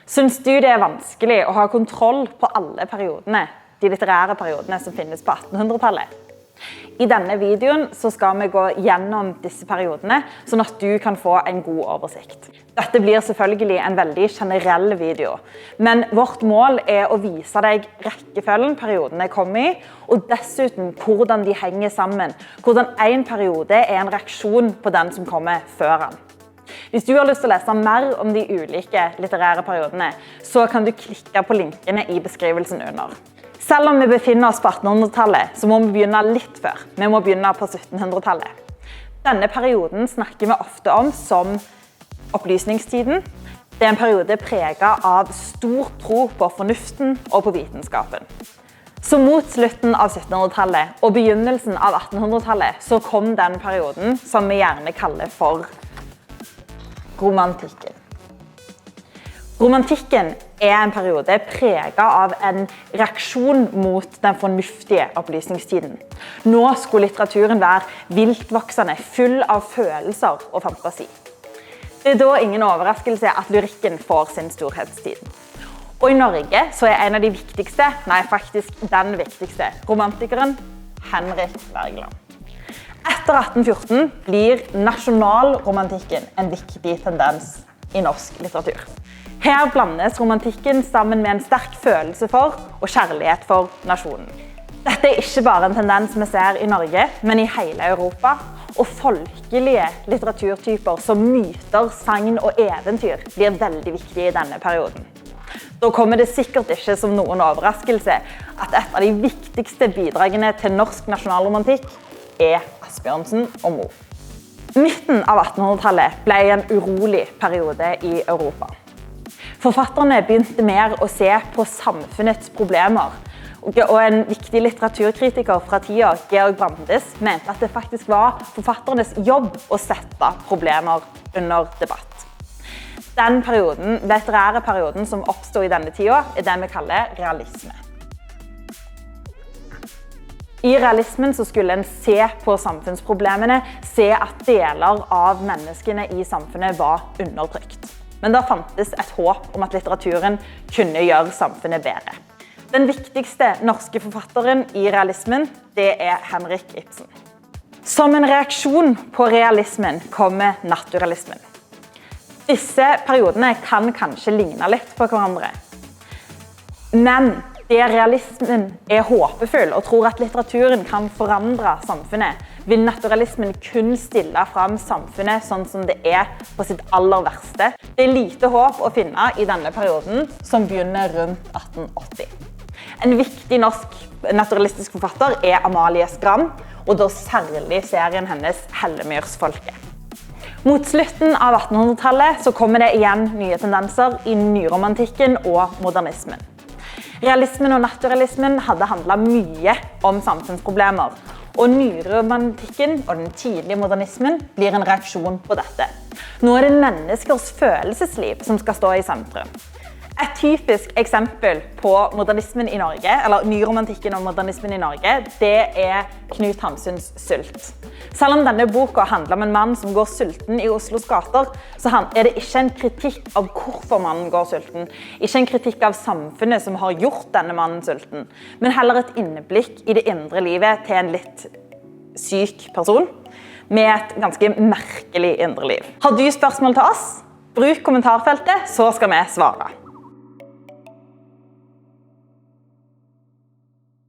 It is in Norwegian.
Syns du det er vanskelig å ha kontroll på alle periodene, de litterære periodene som finnes på 1800-tallet? I denne videoen så skal vi gå gjennom disse periodene, sånn at du kan få en god oversikt. Dette blir selvfølgelig en veldig generell video, men vårt mål er å vise deg rekkefølgen periodene kommer i, og dessuten hvordan de henger sammen, hvordan en periode er en reaksjon på den som kommer før den. Hvis du har lyst til å lese mer om de ulike litterære periodene, så kan du klikke på linkene i beskrivelsen under. Selv om vi befinner oss på 1800-tallet, så må vi begynne litt før. Vi må begynne på 1700-tallet. Denne perioden snakker vi ofte om som opplysningstiden. Det er en periode preget av stor tro på fornuften og på vitenskapen. Så mot slutten av 1700-tallet og begynnelsen av 1800-tallet så kom den perioden som vi gjerne kaller for romantikken. Romantikken er en periode preget av en reaksjon mot den fornuftige opplysningstiden. Nå skulle litteraturen være viltvoksende, full av følelser og fantasi. Det er da ingen overraskelse at lyrikken får sin storhetstid. Og i Norge så er en av de viktigste, faktisk den viktigste, romantikeren Henrik Wergeland. Etter 1814 blir nasjonalromantikken en viktig tendens i norsk litteratur. Her blandes romantikken sammen med en sterk følelse for og kjærlighet for nasjonen. Dette er ikke bare en tendens vi ser i Norge, men i hele Europa, og folkelige litteraturtyper som myter, sagn og eventyr blir veldig viktige i denne perioden. Da kommer det sikkert ikke som noen overraskelse at et av de viktigste bidragene til norsk nasjonalromantikk er Asbjørnsen og Moe. Midten av 1800-tallet ble en urolig periode i Europa. Forfatterne begynte mer å se på samfunnets problemer, og en viktig litteraturkritiker fra tida, Georg Brandes, mente at det faktisk var forfatternes jobb å sette problemer under debatt. Den litterære perioden som oppstod i denne tida, er det vi kaller realisme. I realismen så skulle en se på samfunnsproblemene, se at deler av menneskene i samfunnet var undertrykt. Men da fantes et håp om at litteraturen kunne gjøre samfunnet bedre. Den viktigste norske forfatteren i realismen, det er Henrik Ibsen. Som en reaksjon på realismen kommer naturalismen. Disse periodene kan kanskje ligne litt på hverandre. Men der realismen er håpefull og tror at litteraturen kan forandre samfunnet, vil naturalismen kun stille fram samfunnet sånn som det er på sitt aller verste. Det er lite håp å finne i denne perioden, som begynner rundt 1880. En viktig norsk naturalistisk forfatter er Amalie Skram, og da særlig serien hennes Hellemyrsfolket. Mot slutten av 1800-tallet så kommer det igjen nye tendenser i nyromantikken og modernismen. Realismen og naturalismen hadde handlet mye om samfunnsproblemer, og nyromantikken og den tidlige modernismen blir en reaksjon på dette. Nå er det menneskers følelsesliv som skal stå i sentrum. Et typisk eksempel på modernismen i Norge, eller nyromantikken og modernismen i Norge, det er Knut Hamsuns Sult. Selv om denne boka handler om en mann som går sulten i Oslos gater, så er det ikke en kritikk av hvorfor mannen går sulten, ikke en kritikk av samfunnet som har gjort denne mannen sulten, men heller et innblikk i det indre livet til en litt syk person, med et ganske merkelig indre liv. Har du spørsmål til oss? Bruk kommentarfeltet, så skal vi svare.